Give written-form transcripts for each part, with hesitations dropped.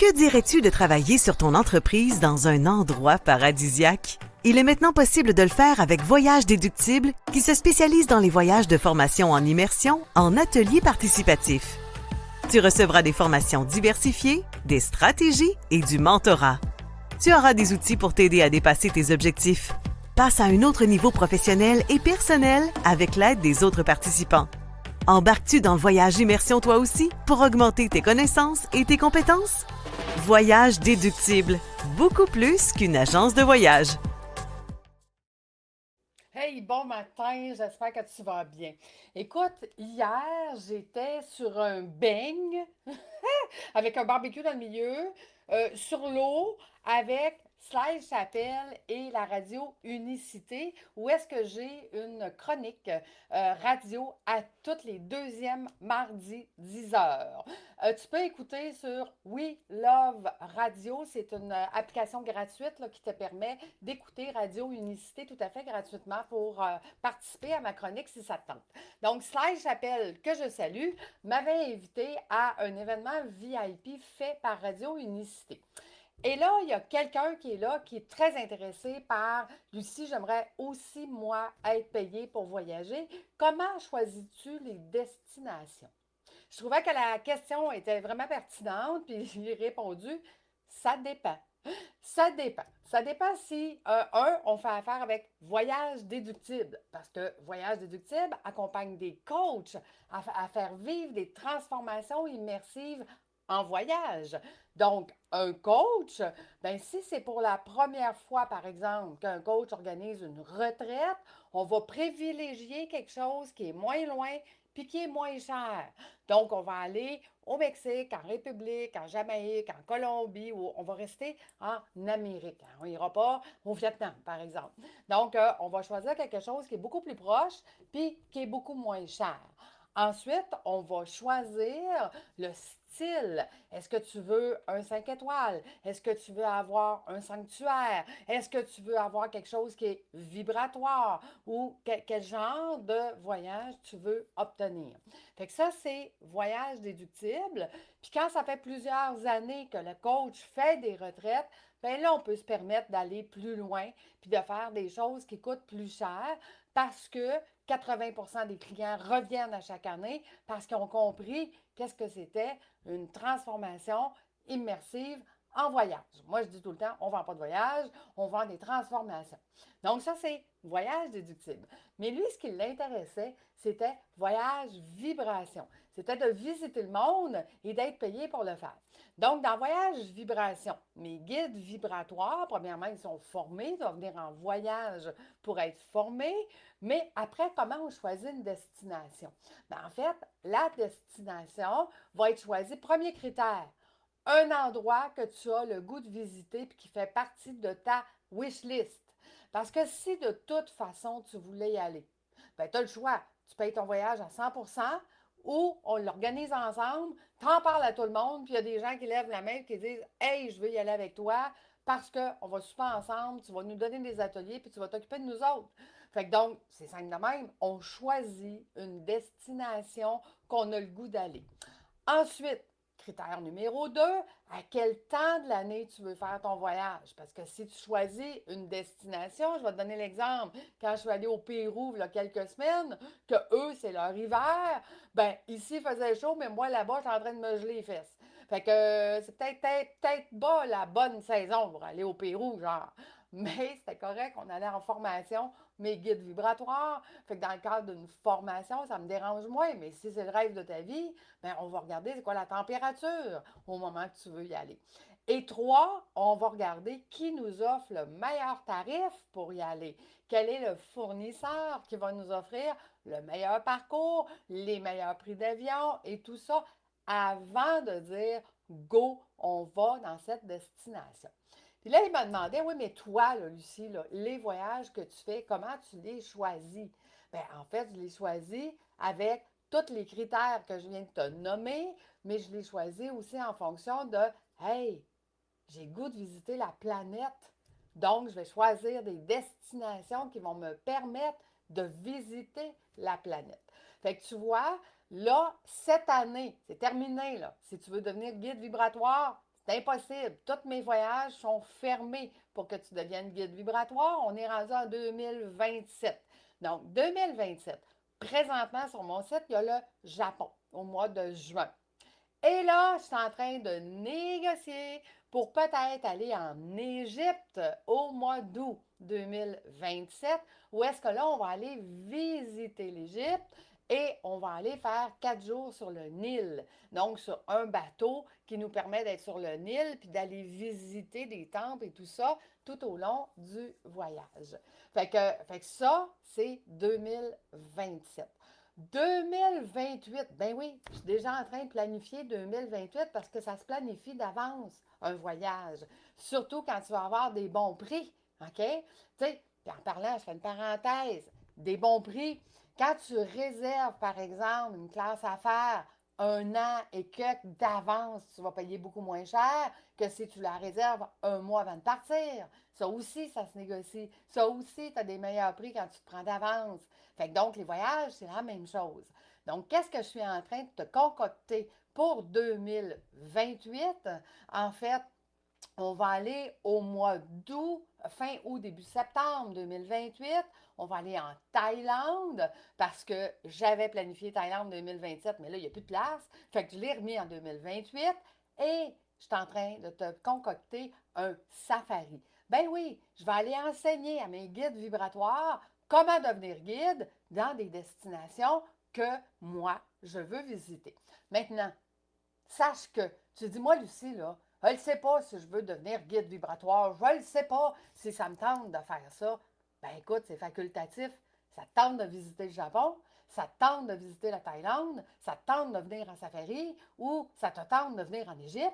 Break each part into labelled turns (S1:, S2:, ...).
S1: Que dirais-tu de travailler sur ton entreprise dans un endroit paradisiaque? Il est maintenant possible de le faire avec Voyage Déductible, qui se spécialise dans les voyages de formation en immersion en ateliers participatifs. Tu recevras des formations diversifiées, des stratégies et du mentorat. Tu auras des outils pour t'aider à dépasser tes objectifs. Passe à un autre niveau professionnel et personnel avec l'aide des autres participants. Embarques-tu dans le voyage immersion toi aussi pour augmenter tes connaissances et tes compétences? Voyage Déductible, beaucoup plus qu'une agence de voyage.
S2: Hey, bon matin, j'espère que tu vas bien. Écoute, hier, j'étais sur un beigne avec un barbecue dans le milieu, sur l'eau, avec Slide Chapelle et la radio Unicité, où est-ce que j'ai une chronique radio à toutes les deuxièmes mardis 10 heures. Tu peux écouter sur We Love Radio. C'est une application gratuite là, qui te permet d'écouter Radio Unicité tout à fait gratuitement pour participer à ma chronique si ça te tente. Donc, Slide Chapelle, que je salue, m'avait invité à un événement VIP fait par Radio Unicité. Et là, il y a quelqu'un qui est là, qui est très intéressé par Lucie, j'aimerais aussi, moi, être payée pour voyager. Comment choisis-tu les destinations? Je trouvais que la question était vraiment pertinente, puis j'ai répondu, ça dépend. Ça dépend. Ça dépend si, on fait affaire avec Voyage Déductible, parce que Voyage Déductible accompagne des coachs à faire vivre des transformations immersives en voyage. Donc, un coach, ben, si c'est pour la première fois, par exemple, qu'un coach organise une retraite, on va privilégier quelque chose qui est moins loin puis qui est moins cher. Donc, on va aller au Mexique, en République, en Jamaïque, en Colombie, ou on va rester en Amérique. On n'ira pas au Vietnam, par exemple. Donc, on va choisir quelque chose qui est beaucoup plus proche, puis qui est beaucoup moins cher. Ensuite, on va choisir le style. Est-ce que tu veux un 5 étoiles? Est-ce que tu veux avoir un sanctuaire? Est-ce que tu veux avoir quelque chose qui est vibratoire? Ou quel genre de voyage tu veux obtenir? Fait que ça, c'est voyage déductible. Puis quand ça fait plusieurs années que le coach fait des retraites, bien là, on peut se permettre d'aller plus loin puis de faire des choses qui coûtent plus cher parce que 80% des clients reviennent à chaque année parce qu'ils ont compris qu'est-ce que c'était une transformation immersive en voyage. Moi, je dis tout le temps, on ne vend pas de voyage, on vend des transformations. Donc, ça, c'est voyage déductible. Mais lui, ce qui l'intéressait, c'était voyage vibration. C'était de visiter le monde et d'être payé pour le faire. Donc, dans voyage vibration, mes guides vibratoires, premièrement, ils sont formés, ils doivent venir en voyage pour être formés. Mais après, comment on choisit une destination? Bien, en fait, la destination va être choisie. Premier critère, un endroit que tu as le goût de visiter et qui fait partie de ta wish list. Parce que si de toute façon tu voulais y aller, ben, tu as le choix. Tu payes ton voyage à 100% ou on l'organise ensemble, tu en parles à tout le monde, puis il y a des gens qui lèvent la main et qui disent Hey, je veux y aller avec toi parce qu'on va super ensemble, tu vas nous donner des ateliers puis tu vas t'occuper de nous autres. Fait que donc, c'est simple de même, on choisit une destination qu'on a le goût d'aller. Ensuite, critère numéro 2, à quel temps de l'année tu veux faire ton voyage? Parce que si tu choisis une destination, je vais te donner l'exemple, quand je suis allée au Pérou il y a quelques semaines, que eux, c'est leur hiver, ben ici, il faisait chaud, mais moi, là-bas, je suis en train de me geler les fesses. Fait que c'est peut-être pas la bonne saison pour aller au Pérou, genre. Mais c'était correct, on allait en formation, mes guides vibratoires. Fait que dans le cadre d'une formation, ça me dérange moins. Mais si c'est le rêve de ta vie, bien, on va regarder c'est quoi la température au moment que tu veux y aller. Et trois, on va regarder qui nous offre le meilleur tarif pour y aller. Quel est le fournisseur qui va nous offrir le meilleur parcours, les meilleurs prix d'avion et tout ça avant de dire go, on va dans cette destination. Puis là, il m'a demandé, oui, mais toi, là, Lucie, là, les voyages que tu fais, comment tu les choisis? Bien, en fait, je les choisis avec tous les critères que je viens de te nommer, mais je les choisis aussi en fonction de, hey, j'ai le goût de visiter la planète. Donc, je vais choisir des destinations qui vont me permettre de visiter la planète. Fait que tu vois, là, cette année, c'est terminé, là. Si tu veux devenir guide vibratoire, C'est impossible. Tous mes voyages sont fermés pour que tu deviennes guide vibratoire. On est rendu en 2027. Donc, 2027. Présentement, sur mon site, il y a le Japon au mois de juin. Et là, je suis en train de négocier pour peut-être aller en Égypte au mois d'août 2027, où est-ce que là, on va aller visiter l'Égypte et on va aller faire 4 jours sur le Nil. Donc, sur un bateau qui nous permet d'être sur le Nil puis d'aller visiter des temples et tout ça tout au long du voyage. Fait que ça, c'est 2027. 2028, ben oui, je suis déjà en train de planifier 2028 parce que ça se planifie d'avance, un voyage. Surtout quand tu vas avoir des bons prix, OK? Tu sais, puis en parlant, je fais une parenthèse, des bons prix. Quand tu réserves, par exemple, une classe affaires 1 an et que d'avance, tu vas payer beaucoup moins cher que si tu la réserves 1 mois avant de partir. Ça aussi, ça se négocie. Ça aussi, tu as des meilleurs prix quand tu te prends d'avance. Fait que donc, les voyages, c'est la même chose. Donc, qu'est-ce que je suis en train de te concocter pour 2028? En fait, on va aller au mois d'août, fin août, début septembre 2028. On va aller en Thaïlande parce que j'avais planifié Thaïlande 2027, mais là, il n'y a plus de place. Fait que je l'ai remis en 2028 et je suis en train de te concocter un safari. Ben oui, je vais aller enseigner à mes guides vibratoires comment devenir guide dans des destinations que moi, je veux visiter. Maintenant, sache que, tu dis, moi, Lucie, là, je ne sais pas si je veux devenir guide vibratoire, je ne sais pas si ça me tente de faire ça. Ben écoute, c'est facultatif. Ça te tente de visiter le Japon, ça te tente de visiter la Thaïlande, ça te tente de venir en safari ou ça te tente de venir en Égypte.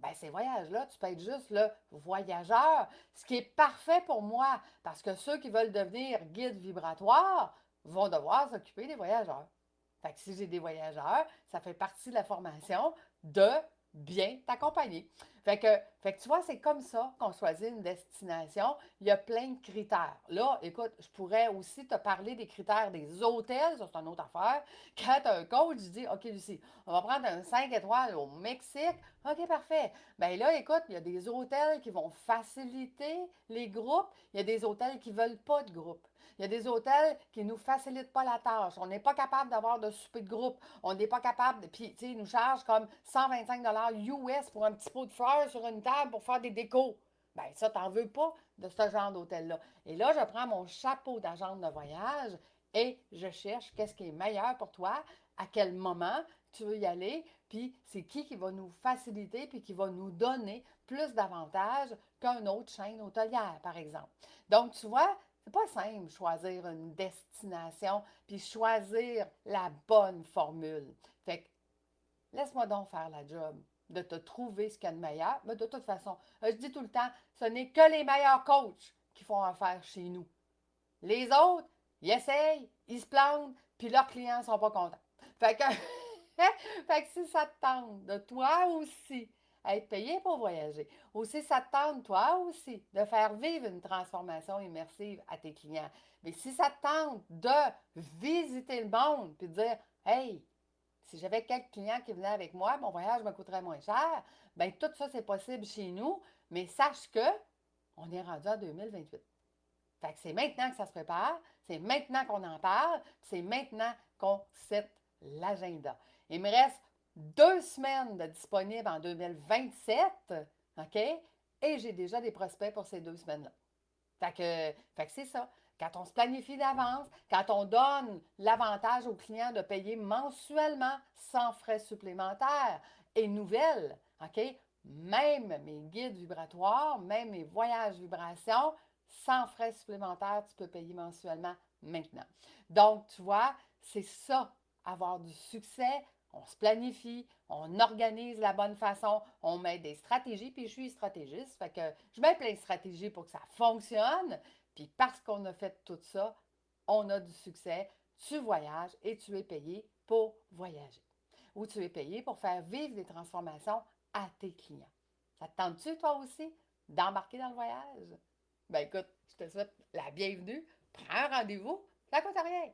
S2: Ben ces voyages-là, tu peux être juste le voyageur, ce qui est parfait pour moi parce que ceux qui veulent devenir guide vibratoire vont devoir s'occuper des voyageurs. Fait que si j'ai des voyageurs, ça fait partie de la formation de bien t'accompagner. Fait que tu vois, c'est comme ça qu'on choisit une destination. Il y a plein de critères. Là, écoute, je pourrais aussi te parler des critères des hôtels, ça c'est une autre affaire. Quand un coach dit, OK, Lucie, on va prendre un 5 étoiles au Mexique. OK, parfait. Bien là, écoute, il y a des hôtels qui vont faciliter les groupes. Il y a des hôtels qui ne veulent pas de groupe. Il y a des hôtels qui ne nous facilitent pas la tâche. On n'est pas capable d'avoir de souper de groupe. On n'est pas capable de. Puis, tu sais, ils nous chargent comme 125 US pour un petit pot de fleurs sur une table pour faire des décos. Bien, ça, t'en veux pas de ce genre d'hôtel-là. Et là, je prends mon chapeau d'agente de voyage et je cherche qu'est-ce qui est meilleur pour toi, à quel moment tu veux y aller, puis c'est qui va nous faciliter, puis qui va nous donner plus d'avantages qu'une autre chaîne hôtelière, par exemple. Donc, tu vois, c'est pas simple choisir une destination puis choisir la bonne formule. Fait que laisse-moi donc faire la job de te trouver ce qu'il y a de meilleur. Mais de toute façon, je dis tout le temps, ce n'est que les meilleurs coachs qui font affaire chez nous. Les autres, ils essayent, ils se plantent, puis leurs clients ne sont pas contents. Fait que, fait que si ça te tente de toi aussi être payé pour voyager, ou si ça te tente toi aussi de faire vivre une transformation immersive à tes clients, mais si ça te tente de visiter le monde puis de dire, hey, si j'avais quelques clients qui venaient avec moi, mon voyage me coûterait moins cher, bien tout ça c'est possible chez nous, mais sache que on est rendu en 2028. Fait que c'est maintenant que ça se prépare, c'est maintenant qu'on en parle, c'est maintenant qu'on set l'agenda. Il me reste 2 semaines de disponibles en 2027, OK? Et j'ai déjà des prospects pour ces 2 semaines-là. Fait que c'est ça. Quand on se planifie d'avance, quand on donne l'avantage aux clients de payer mensuellement sans frais supplémentaires et nouvelles, OK? Même mes guides vibratoires, même mes voyages vibrations, sans frais supplémentaires, tu peux payer mensuellement maintenant. Donc, tu vois, c'est ça, avoir du succès. On se planifie, on organise la bonne façon, on met des stratégies, puis je suis stratégiste, fait que je mets plein de stratégies pour que ça fonctionne, puis parce qu'on a fait tout ça, on a du succès, tu voyages et tu es payé pour voyager. Ou tu es payé pour faire vivre des transformations à tes clients. Ça te tente-tu, toi aussi, d'embarquer dans le voyage? Ben écoute, je te souhaite la bienvenue. Prends un rendez-vous, ça ne coûte rien.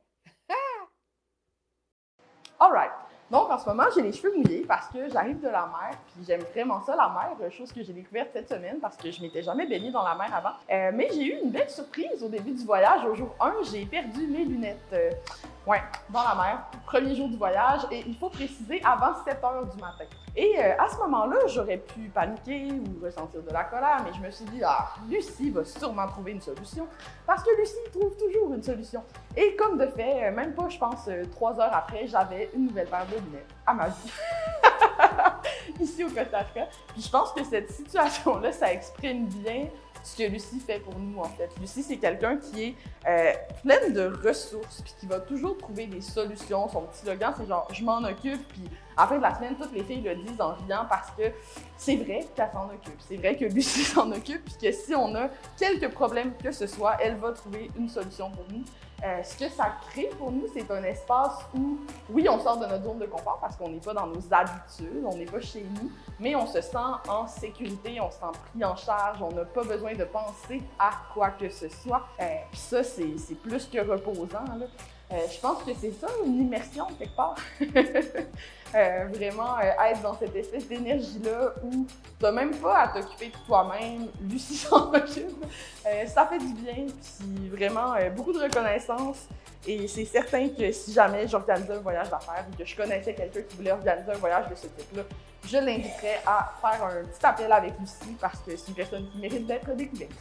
S2: All right.
S3: Donc, en ce moment, j'ai les cheveux mouillés parce que j'arrive de la mer, puis j'aime vraiment ça, la mer, chose que j'ai découverte cette semaine parce que je m'étais jamais baignée dans la mer avant. Mais j'ai eu une belle surprise au début du voyage. Au jour 1, j'ai perdu mes lunettes. Ouais, dans la mer, premier jour du voyage, et il faut préciser avant 7 heures du matin. Et à ce moment-là, j'aurais pu paniquer ou ressentir de la colère, mais je me suis dit, ah, Lucie va sûrement trouver une solution, parce que Lucie trouve toujours une solution. Et comme de fait, même pas, je pense, 3 heures après, j'avais une nouvelle paire de lunettes à ma vie. Ici au Costa Rica. Puis je pense que cette situation-là, ça exprime bien ce que Lucie fait pour nous, en fait. Lucie, c'est quelqu'un qui est pleine de ressources, puis qui va toujours trouver des solutions. Son petit slogan, c'est genre « je m'en occupe », puis à la fin de la semaine, toutes les filles le disent en riant parce que c'est vrai qu'elle s'en occupe. C'est vrai que Lucie s'en occupe, puis que si on a quelques problèmes que ce soit, elle va trouver une solution pour nous. Ce que ça crée pour nous, c'est un espace où, oui, on sort de notre zone de confort parce qu'on n'est pas dans nos habitudes, on n'est pas chez nous, mais on se sent en sécurité, on se sent pris en charge, on n'a pas besoin de penser à quoi que ce soit. Puis ça, c'est plus que reposant, là. Je pense que c'est ça, une immersion quelque part. Vraiment être dans cette espèce d'énergie-là où t'as même pas à t'occuper de toi-même, Lucie s'en occupe. Ça fait du bien, puis vraiment beaucoup de reconnaissance. Et c'est certain que si jamais j'organisais un voyage d'affaires ou que je connaissais quelqu'un qui voulait organiser un voyage de ce type-là, je l'inviterais à faire un petit appel avec Lucie parce que c'est une personne qui mérite d'être découverte.